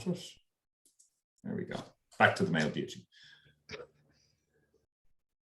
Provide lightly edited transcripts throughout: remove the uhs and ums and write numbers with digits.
Not it. There we go. Back to the male beauty.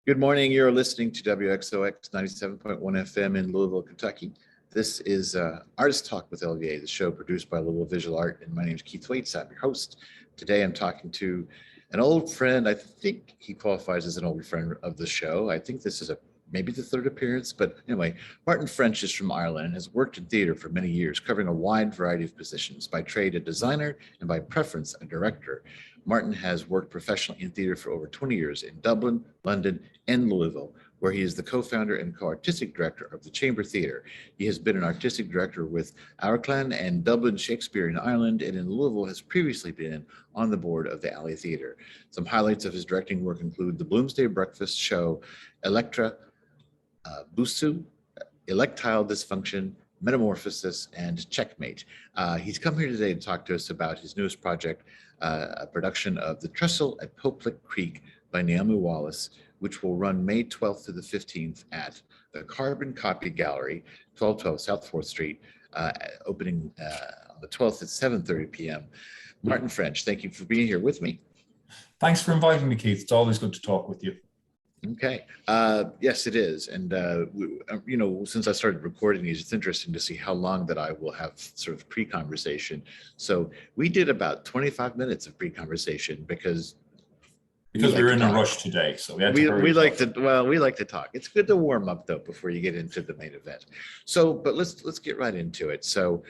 Good morning. You're listening to WXOX 97.1 FM in Louisville, Kentucky. This is Artist Talk with LVA, the show produced by Louisville Visual Art. And my name is Keith Waits. I'm your host. Today I'm talking to an old friend. I think he qualifies as an old friend of the show. I think this is maybe the third appearance, but anyway, Martin French is from Ireland and has worked in theater for many years, covering a wide variety of positions, by trade a designer and by preference a director. Martin has worked professionally in theater for over 20 years in Dublin, London, and Louisville, where he is the co-founder and co-artistic director of the Chamber Theatre. He has been an artistic director with Aurclan and Dublin Shakespeare in Ireland, and in Louisville has previously been on the board of the Alley Theatre. Some highlights of his directing work include the Bloomsday Breakfast show, Electra Busu, Electile Dysfunction, Metamorphosis, and Checkmate. He's come here today to talk to us about his newest project, a production of The Trestle at Poplick Creek by Naomi Wallace, which will run May 12th to the 15th at the Carbon Copy Gallery, 1212 South 4th Street, opening on the 12th at 7:30 p.m. Martin French, thank you for being here with me. Thanks for inviting me, Keith. It's always good to talk with you. Okay. Yes, it is. And, since I started recording these, it's interesting to see how long that I will have sort of pre-conversation. So we did about 25 minutes of pre-conversation because we were in a rush today, so we had to hurry. We like to talk. It's good to warm up though before you get into the main event. So, but let's get right into it. So,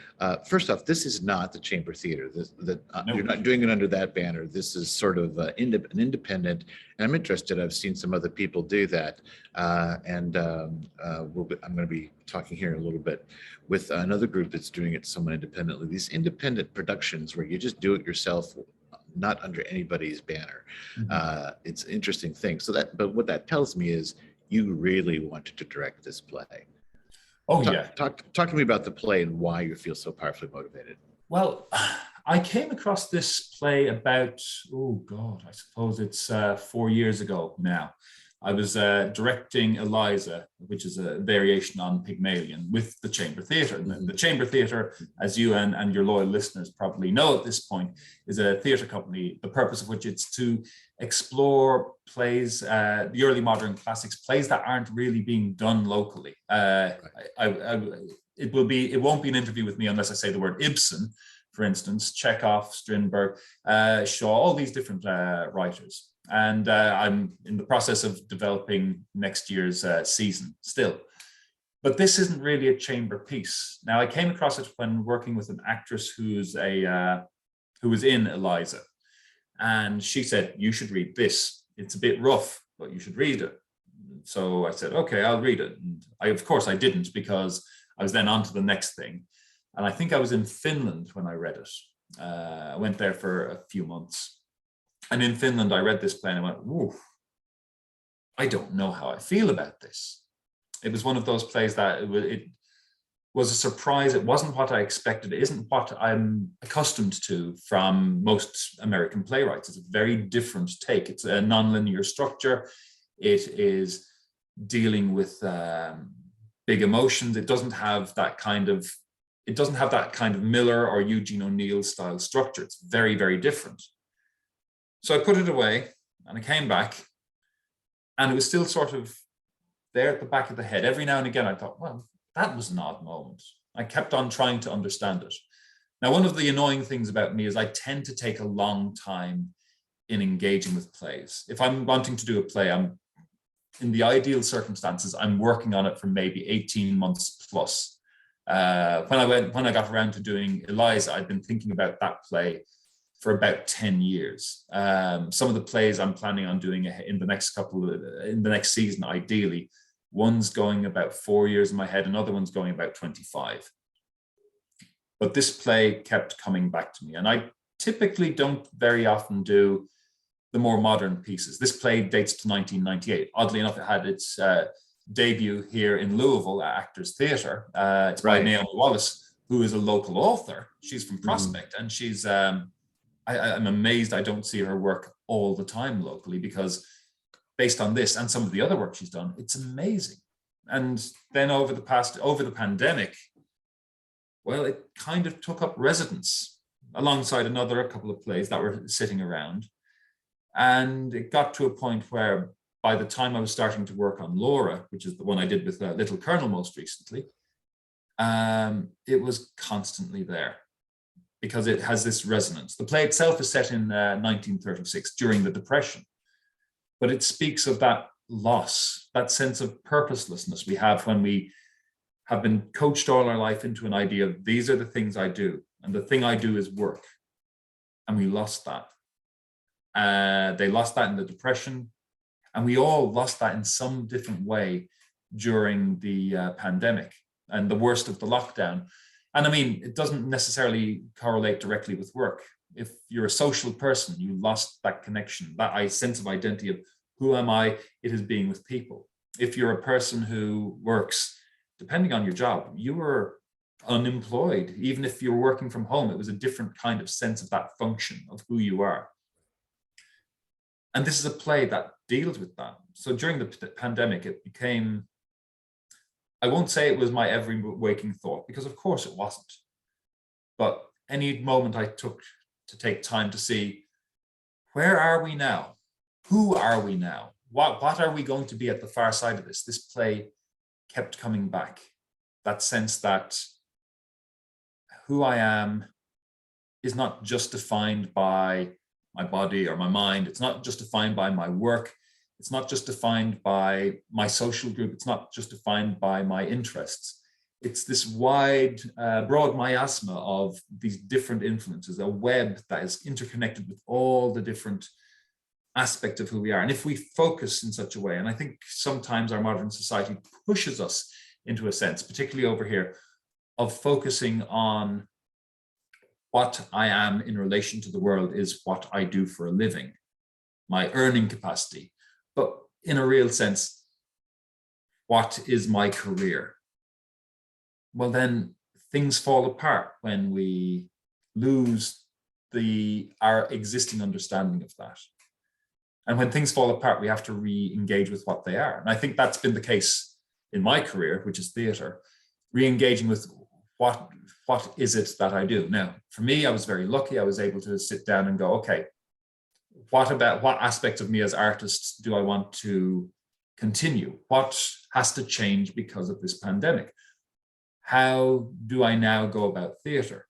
first off, this is not the Chamber Theatre. No. You're not doing it under that banner. This is sort of an independent. And I'm interested. I've seen some other people do that, I'm going to be talking here in a little bit with another group that's doing it somewhat independently. These independent productions where you just do it yourself, not under anybody's banner. Mm-hmm. It's an interesting thing. But what that tells me is you really wanted to direct this play. Talk to me about the play and why you feel so powerfully motivated. Well, I came across this play about, I suppose it's 4 years ago now. I was directing Eliza, which is a variation on Pygmalion, with the Chamber Theatre. And the Chamber Theatre, as you and your loyal listeners probably know at this point, is a theatre company, the purpose of which is to explore plays, the early modern classics, plays that aren't really being done locally. It won't be an interview with me unless I say the word Ibsen, for instance, Chekhov, Strindberg, Shaw, all these different writers. And I'm in the process of developing next year's season still. But this isn't really a chamber piece. Now, I came across it when working with an actress who was in Eliza. And she said, you should read this. It's a bit rough, but you should read it. So I said, okay, I'll read it. And of course I didn't, because I was then on to the next thing. And I think I was in Finland when I read it. I went there for a few months. And in Finland, I read this play and I went, ooh, I don't know how I feel about this. It was one of those plays that it was a surprise. It wasn't what I expected. It isn't what I'm accustomed to from most American playwrights. It's a very different take. It's a nonlinear structure. It is dealing with big emotions. It doesn't have that kind of Miller or Eugene O'Neill style structure. It's very, very different. So I put it away and I came back and it was still sort of there at the back of the head. Every now and again, I thought, well, that was an odd moment. I kept on trying to understand it. Now, one of the annoying things about me is I tend to take a long time in engaging with plays. If I'm wanting to do a play, I'm in the ideal circumstances, I'm working on it for maybe 18 months plus. When I got around to doing Eliza, I'd been thinking about that play for about 10 years. Some of the plays I'm planning on doing in the next season, ideally, one's going about 4 years in my head, another one's going about 25. But this play kept coming back to me. And I typically don't very often do the more modern pieces. This play dates to 1998. Oddly enough, it had its debut here in Louisville at Actors Theatre. It's by Naomi Wallace, who is a local author. She's from Prospect, and she's I'm amazed I don't see her work all the time locally, because based on this and some of the other work she's done, it's amazing. And then over the pandemic, well, it kind of took up residence. alongside a couple of plays that were sitting around. And it got to a point where by the time I was starting to work on Laura, which is the one I did with Little Colonel most recently, it was constantly there because it has this resonance. The play itself is set in 1936 during the Depression, but it speaks of that loss, that sense of purposelessness we have when we have been coached all our life into an idea of these are the things I do, and the thing I do is work. And we lost that. They lost that in the Depression, and we all lost that in some different way during the pandemic and the worst of the lockdown. And I mean, it doesn't necessarily correlate directly with work. If you're a social person, you lost that connection, that sense of identity of who am I? It is being with people. If you're a person who works, depending on your job, you were unemployed. Even if you're working from home, it was a different kind of sense of that function of who you are. And this is a play that deals with that. So during the pandemic, it became, I won't say it was my every waking thought, because of course it wasn't. But any moment I took to take time to see, where are we now? Who are we now? What are we going to be at the far side of this? This play kept coming back. That sense that who I am is not just defined by my body or my mind. It's not just defined by my work. It's not just defined by my social group. It's not just defined by my interests. It's this wide, broad miasma of these different influences, a web that is interconnected with all the different aspects of who we are. And if we focus in such a way, and I think sometimes our modern society pushes us into a sense, particularly over here, of focusing on what I am in relation to the world is what I do for a living, my earning capacity. But in a real sense, what is my career? Well, then things fall apart when we lose our existing understanding of that. And when things fall apart, we have to re-engage with what they are. And I think that's been the case in my career, which is theatre, re-engaging with what is it that I do? Now, for me, I was very lucky. I was able to sit down and go, okay, what aspects of me as artists do I want to continue? What has to change because of this pandemic? How do I now go about theatre?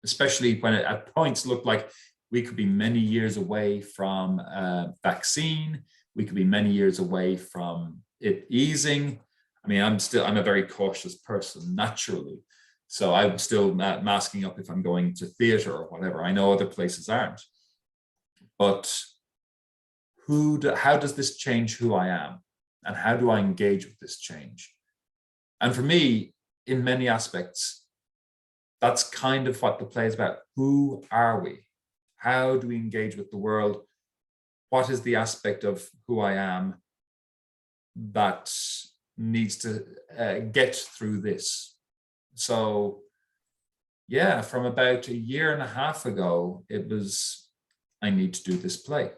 Especially when it at points looked like we could be many years away from a vaccine. We could be many years away from it easing. I mean, I'm a very cautious person naturally. So I'm still masking up if I'm going to theatre or whatever. I know other places aren't. But how does this change who I am? And how do I engage with this change? And for me, in many aspects, that's kind of what the play is about. Who are we? How do we engage with the world? What is the aspect of who I am that needs to get through this? So yeah, from about 1.5 years ago, it was, I need to do this play.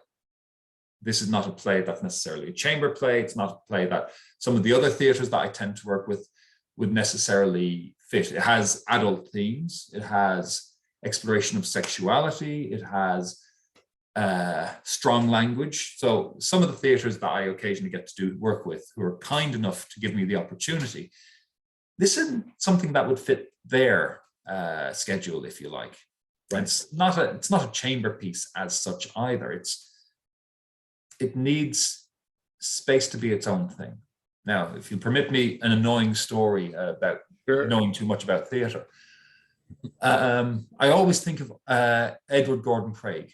This is not a play that's necessarily a chamber play. It's not a play that some of the other theatres that I tend to work with would necessarily fit. It has adult themes. It has exploration of sexuality. It has strong language. So some of the theatres that I occasionally get to work with who are kind enough to give me the opportunity, this isn't something that would fit their schedule, if you like. Right. It's not a chamber piece as such either. It needs space to be its own thing. Now, if you permit me an annoying story about knowing too much about theatre, I always think of Edward Gordon Craig.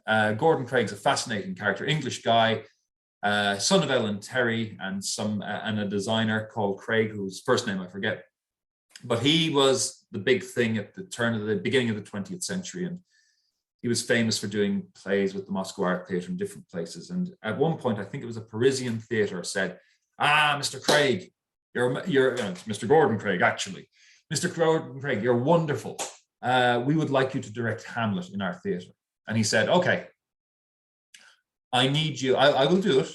Gordon Craig's a fascinating character, English guy, son of Ellen Terry and a designer called Craig, whose first name I forget. But he was the big thing at the beginning of the 20th century, and he was famous for doing plays with the Moscow Art Theatre in different places. And at one point, I think it was a Parisian theatre said, Mr. Craig, it's Mr. Gordon Craig, actually. Mr. Gordon Craig, you're wonderful. We would like you to direct Hamlet in our theatre. And he said, okay, I need you, I will do it,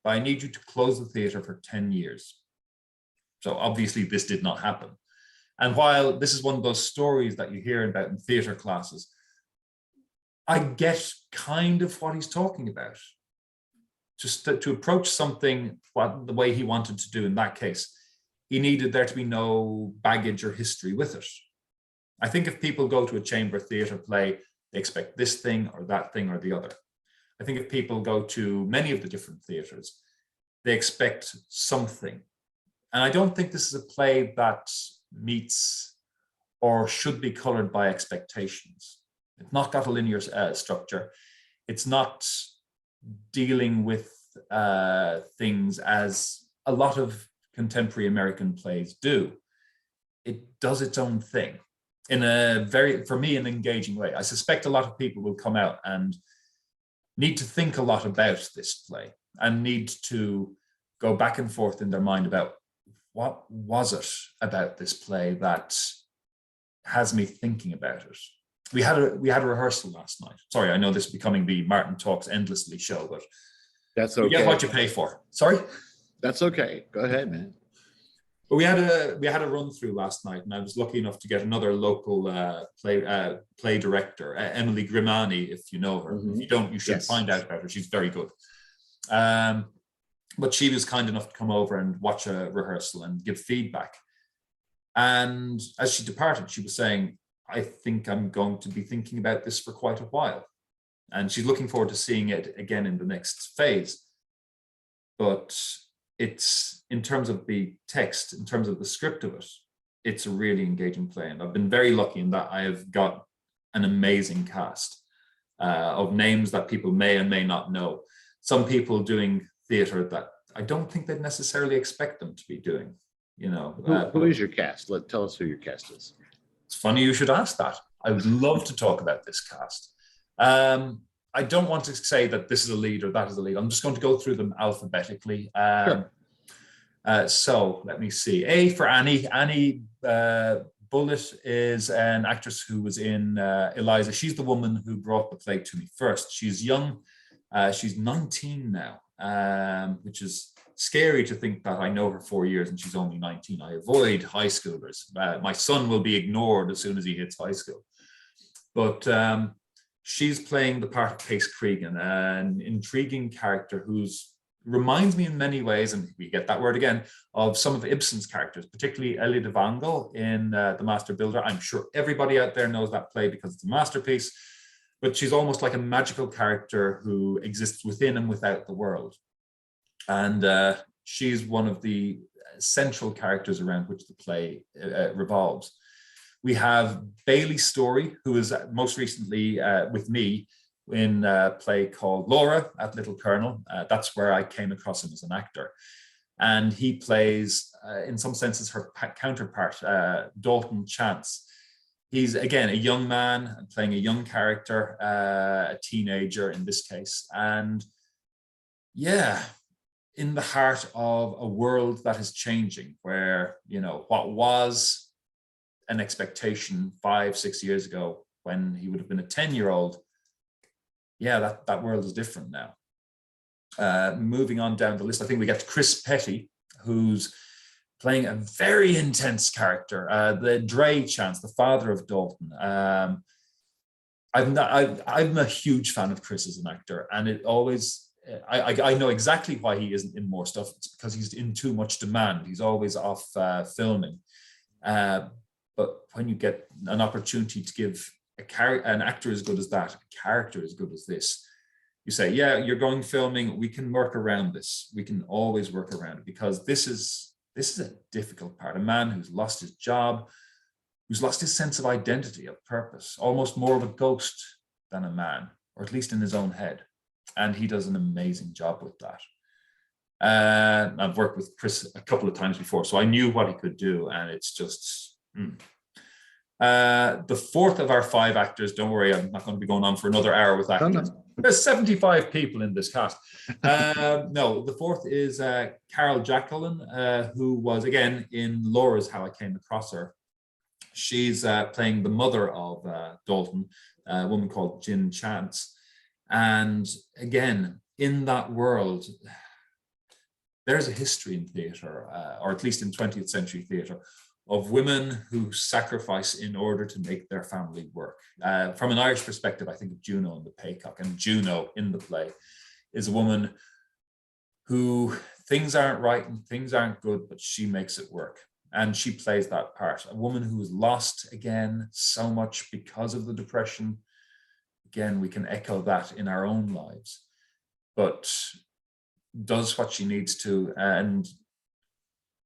but I need you to close the theatre for 10 years. So obviously this did not happen. And while this is one of those stories that you hear about in theatre classes, I get kind of what he's talking about. Just to approach something the way he wanted to do in that case, he needed there to be no baggage or history with it. I think if people go to a chamber theatre play, they expect this thing or that thing or the other. I think if people go to many of the different theatres, they expect something. And I don't think this is a play that meets or should be coloured by expectations. It's not got a linear structure. It's not dealing with things as a lot of contemporary American plays do. It does its own thing in a very, for me, an engaging way. I suspect a lot of people will come out and need to think a lot about this play and need to go back and forth in their mind about what was it about this play that has me thinking about it. We had a rehearsal last night. Sorry, I know this is becoming the Martin Talks Endlessly show, but that's okay. You get what you pay for. Sorry? That's okay. Go ahead, man. But we had a run through last night, and I was lucky enough to get another local play director, Emily Grimani, if you know her. Mm-hmm. If you don't, you should find out about her. She's very good. But she was kind enough to come over and watch a rehearsal and give feedback. And as she departed, she was saying, I think I'm going to be thinking about this for quite a while. And she's looking forward to seeing it again in the next phase. But it's, in terms of the text, in terms of the script of it, it's a really engaging play. And I've been very lucky in that I have got an amazing cast of names that people may and may not know. Some people doing theatre that I don't think they'd necessarily expect them to be doing, you know. Who is your cast? Tell us who your cast is. It's funny you should ask that. I would love to talk about this cast. I don't want to say that this is a lead or that is a lead. I'm just going to go through them alphabetically. Sure. So let me see. A for Annie. Annie Bullitt is an actress who was in Eliza. She's the woman who brought the play to me first. She's young. She's 19 now, which is scary to think that I know her 4 years and she's only 19. I avoid high schoolers. My son will be ignored as soon as he hits high school. But she's playing the part of Case Cregan, an intriguing character who's reminds me in many ways, and we get that word again, of some of Ibsen's characters, particularly Elie de Wangel in The Master Builder. I'm sure everybody out there knows that play because it's a masterpiece, but she's almost like a magical character who exists within and without the world. And she's one of the central characters around which the play revolves. We have Bailey Story, who is most recently with me in a play called Laura at Little Colonel. That's where I came across him as an actor. And he plays, in some senses, her counterpart, Dalton Chance. He's, again, a young man playing a young character, a teenager in this case. And yeah, in the heart of a world that is changing, where, you know, what was an expectation 5-6 years ago when he would have been a 10-year-old, yeah, that world is different now. Moving on down the list, I think we get to Chris Petty, who's playing a very intense character, the Dre Chance, the father of Dalton. I'm a huge fan of Chris as an actor, and it always, I know exactly why he isn't in more stuff. It's because he's in too much demand. He's always off filming. But when you get an opportunity to give an actor as good as that, a character as good as this, you say, yeah, you're going filming, we can work around this. We can always work around it, because this is a difficult part. A man who's lost his job, who's lost his sense of identity, of purpose, almost more of a ghost than a man, or at least in his own head. And he does an amazing job with that. I've worked with Chris a couple of times before, so I knew what he could do, and it's just... The fourth of our 5 actors, don't worry, I'm not going to be going on for another hour with actors. No. There's 75 people in this cast. No, the fourth is Carol Jacqueline, who was, again, in Laura's How I Came Across Her. She's playing the mother of Dalton, a woman called Jin Chance. And again, in that world, there's a history in theatre, or at least in 20th century theatre, of women who sacrifice in order to make their family work. From an Irish perspective, I think of Juno and the Paycock, and Juno in the play is a woman who things aren't right and things aren't good, but she makes it work. And she plays that part. A woman who is lost again so much because of the depression. Again, we can echo that in our own lives, but does what she needs to and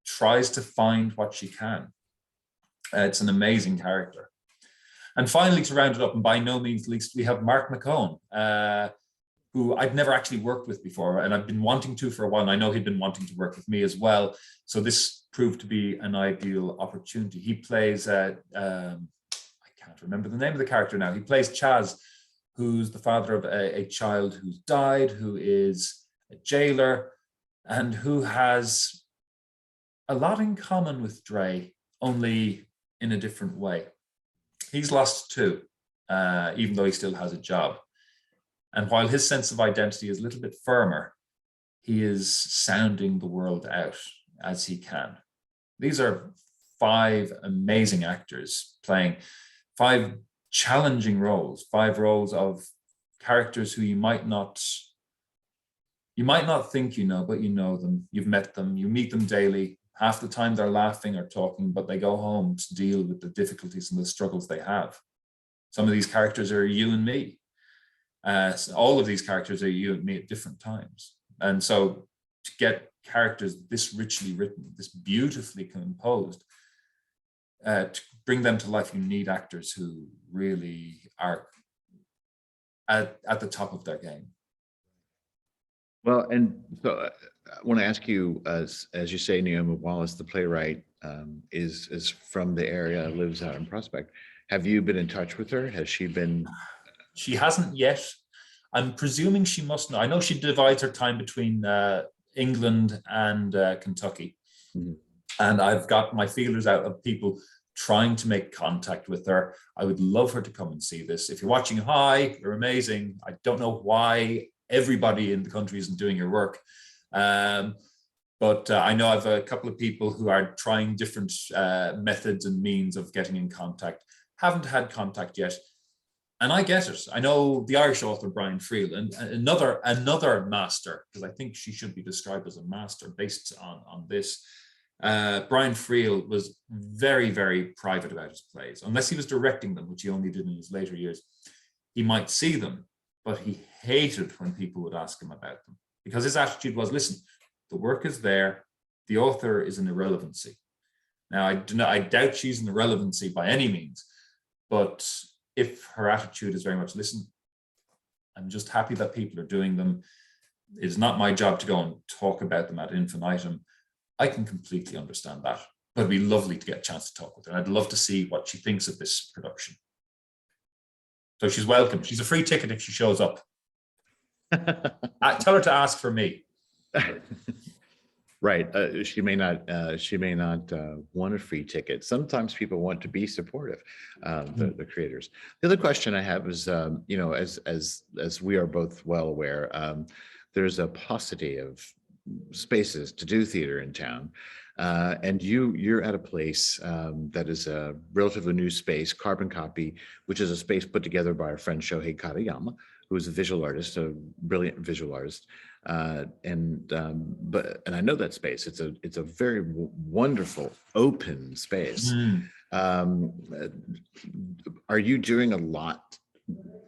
tries to find what she can. It's an amazing character. And finally, to round it up, and by no means least, we have Mark Mccomb, who I'd never actually worked with before, and I've been wanting to for a while. And I know he'd been wanting to work with me as well. So this proved to be an ideal opportunity. He plays, I can't remember the name of the character now. He plays Chaz, who's the father of a child who's died, who is a jailer, and who has a lot in common with Dre, only in a different way. He's lost too, even though he still has a job. And while his sense of identity is a little bit firmer, he is sounding the world out as he can. These are 5 amazing actors playing 5 challenging roles, 5 roles of characters who you might not think you know, but you know them, you've met them, you meet them daily. Half the time they're laughing or talking, but they go home to deal with the difficulties and the struggles they have. Some of these characters are you and me. So all of these characters are you and me at different times. And so to get characters this richly written, this beautifully composed, to bring them to life, you need actors who really are at the top of their game. Well, and so I want to ask you, as you say, Naomi Wallace, the playwright, is from the area, lives out in Prospect. Have you been in touch with her? Has she been? She hasn't yet. I'm presuming she must know. I know she divides her time between England and Kentucky. Mm-hmm. And I've got my feelers out of people trying to make contact with her. I would love her to come and see this. If you're watching, hi, you're amazing. I don't know why everybody in the country isn't doing your work. But I know I've a couple of people who are trying different methods and means of getting in contact. Haven't had contact yet. And I get it. I know the Irish author Brian Friel, and another master, because I think she should be described as a master based on this. Brian Friel was very, very private about his plays. Unless he was directing them, which he only did in his later years, he might see them, but he hated when people would ask him about them, because his attitude was, listen, the work is there, the author is an irrelevancy. Now, I doubt she's an irrelevancy by any means, but if her attitude is very much, listen, I'm just happy that people are doing them. It's not my job to go and talk about them ad infinitum. I can completely understand that, but it'd be lovely to get a chance to talk with her. I'd love to see what she thinks of this production. So she's welcome. She's a free ticket if she shows up. Tell her to ask for me. Right. She may not want a free ticket. Sometimes people want to be supportive, the creators. The other question I have is, as we are both well aware, there's a paucity of spaces to do theater in town. And you're at a place that is a relatively new space, Carbon Copy, which is a space put together by our friend Shohei Katayama, who is a visual artist, a brilliant visual artist. And I know that space. It's a very wonderful open space. Are you doing a lot?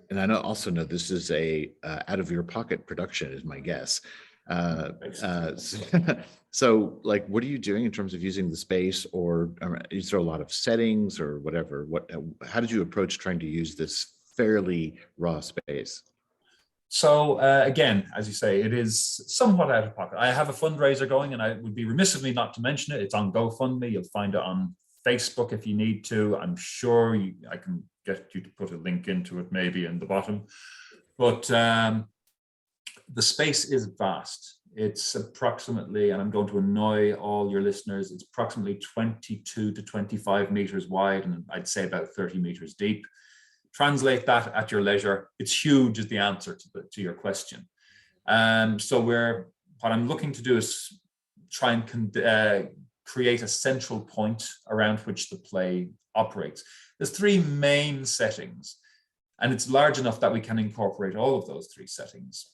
And I also know this is a out of your pocket production, is my guess. So like, what are you doing in terms of using the space, or is there a lot of settings or whatever? How did you approach trying to use this fairly raw space? So again, as you say, it is somewhat out of pocket. I have a fundraiser going, and I would be remiss of me not to mention it. It's on GoFundMe. You'll find it on Facebook if you need to. I'm sure I can get you to put a link into it maybe in the bottom. But the space is vast. It's approximately, and I'm going to annoy all your listeners, it's approximately 22 to 25 meters wide, and I'd say about 30 meters deep. Translate that at your leisure. It's huge is the answer to your question. So what I'm looking to do is try and create a central point around which the play operates. There's three main settings, and it's large enough that we can incorporate all of those three settings.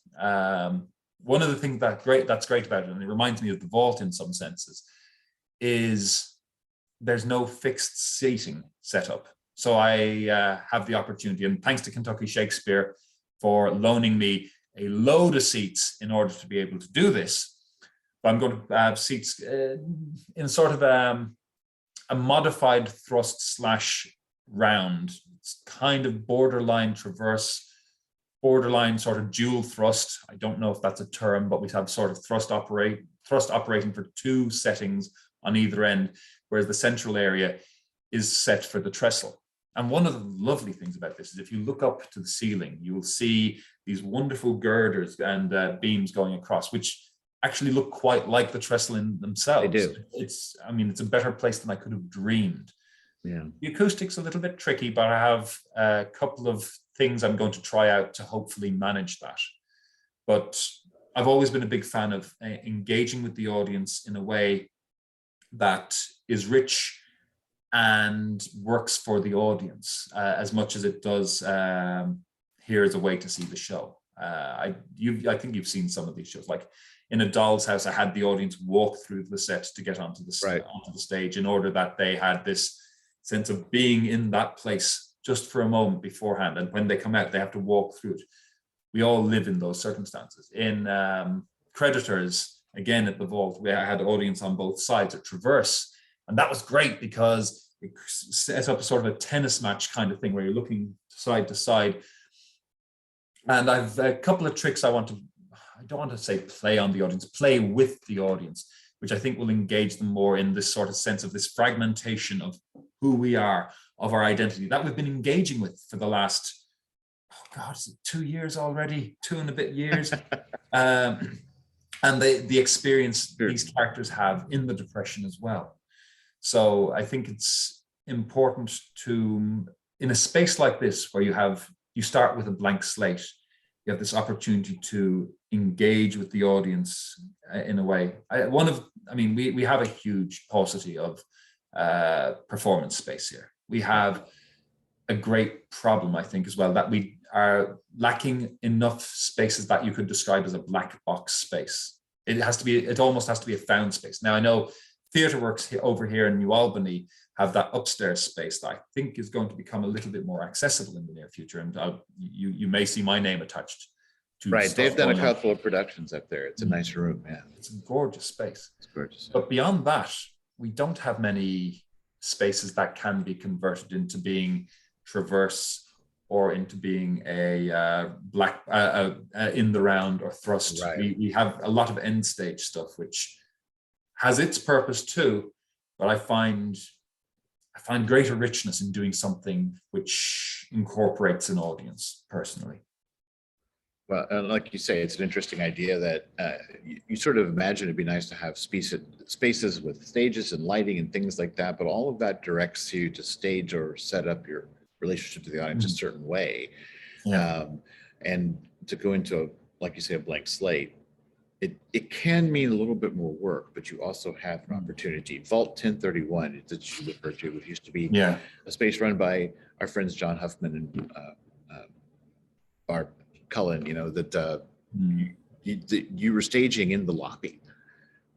One of the things that's great about it, and it reminds me of the vault in some senses, is there's no fixed seating setup. So I have the opportunity, and thanks to Kentucky Shakespeare for loaning me a load of seats in order to be able to do this. But I'm going to have seats in sort of a modified thrust / round. It's kind of borderline traverse, borderline sort of dual thrust. I don't know if that's a term, but we have sort of thrust operating for two settings on either end, whereas the central area is set for the trestle. And one of the lovely things about this is if you look up to the ceiling, you will see these wonderful girders and beams going across, which actually look quite like the trestle in themselves. They do. It's a better place than I could have dreamed. Yeah. The acoustic's a little bit tricky, but I have a couple of things I'm going to try out to hopefully manage that. But I've always been a big fan of engaging with the audience in a way that is rich and works for the audience as much as it does here as a way to see the show. I think you've seen some of these shows. Like in A Doll's House, I had the audience walk through the set to get onto the stage in order that they had this sense of being in that place just for a moment beforehand. And when they come out, they have to walk through it. We all live in those circumstances. In Creditors, again at the Vault, we had audience on both sides at Traverse. And that was great because it set up sort of a tennis match kind of thing where you're looking side to side. And I've a couple of tricks I don't want to say play on the audience, play with the audience, which I think will engage them more in this sort of sense of this fragmentation of who we are, of our identity that we've been engaging with for the last, is it 2 years already? 2 and a bit years. And the experience these characters have in the depression as well. So I think it's important to, in a space like this, where you start with a blank slate, you have this opportunity to engage with the audience in a way. We have a huge paucity of performance space here. We have a great problem, I think, as well, that we are lacking enough spaces that you could describe as a black box space. It almost has to be a found space. Now, I know TheatreWorks over here in New Albany have that upstairs space that I think is going to become a little bit more accessible in the near future. And you may see my name attached to Right. They've done a on. couple of productions up there. It's a nice room, yeah. It's a gorgeous space. It's gorgeous. But beyond that, we don't have many spaces that can be converted into being Traverse or into being a black in the round or thrust. Right. We have a lot of end stage stuff, which has its purpose too, but I find greater richness in doing something which incorporates an audience personally. Well, and like you say, it's an interesting idea that you sort of imagine it'd be nice to have spaces with stages and lighting and things like that, but all of that directs you to stage or set up your relationship to the audience a certain way. Yeah. And to go into, like you say, a blank slate, it can mean a little bit more work, but you also have an opportunity. Vault 1031 that you referred to, which used to be a space run by our friends John Huffman and Barb Cullen, that you were staging in the lobby,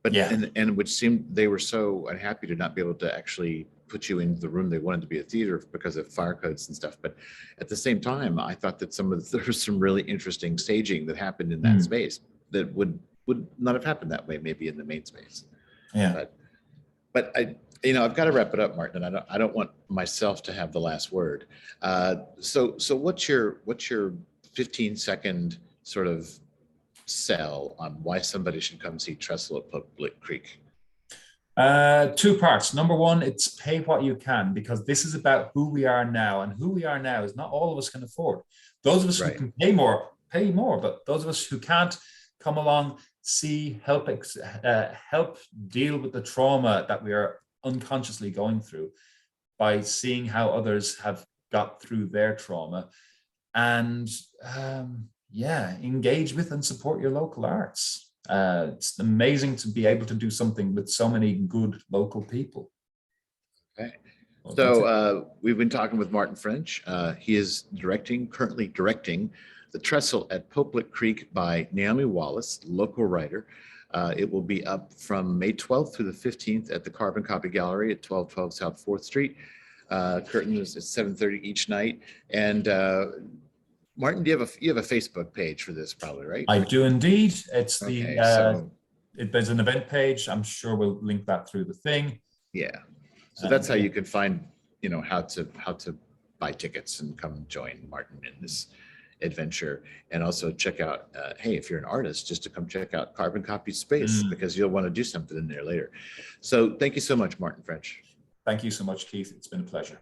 but and it would seem they were so unhappy to not be able to actually put you in the room they wanted to be a theater because of fire codes and stuff. But at the same time, I thought that there was some really interesting staging that happened in that space that would not have happened that way maybe in the main space. Yeah. But I've got to wrap it up, Martin, and I don't want myself to have the last word. So what's your 15-second sort of sell on why somebody should come see Trestle at Public Creek? 2 parts. Number one, it's pay what you can, because this is about who we are now, and who we are now is not all of us can afford. Those of us who can pay more, but those of us who can't, come along, see, help deal with the trauma that we are unconsciously going through by seeing how others have got through their trauma, and engage with and support your local arts. It's amazing to be able to do something with so many good local people. Okay. Well, that's it. So we've been talking with Martin French. He is currently directing The Trestle at Popelet Creek by Naomi Wallace, local writer. It will be up from May 12th through the 15th at the Carbon Copy Gallery at 1212 South 4th Street. Curtain is at 7:30 each night. And Martin, you have a Facebook page for this, probably, right? I do indeed. It's Okay, there's an event page. I'm sure we'll link that through the thing. yeah. So that's how you can find, how to buy tickets and come join Martin in this adventure. And also check out, hey, if you're an artist, just to come check out Carbon Copy Space, because you'll want to do something in there later. So thank you so much, Martin French. Thank you so much, Keith. It's been a pleasure.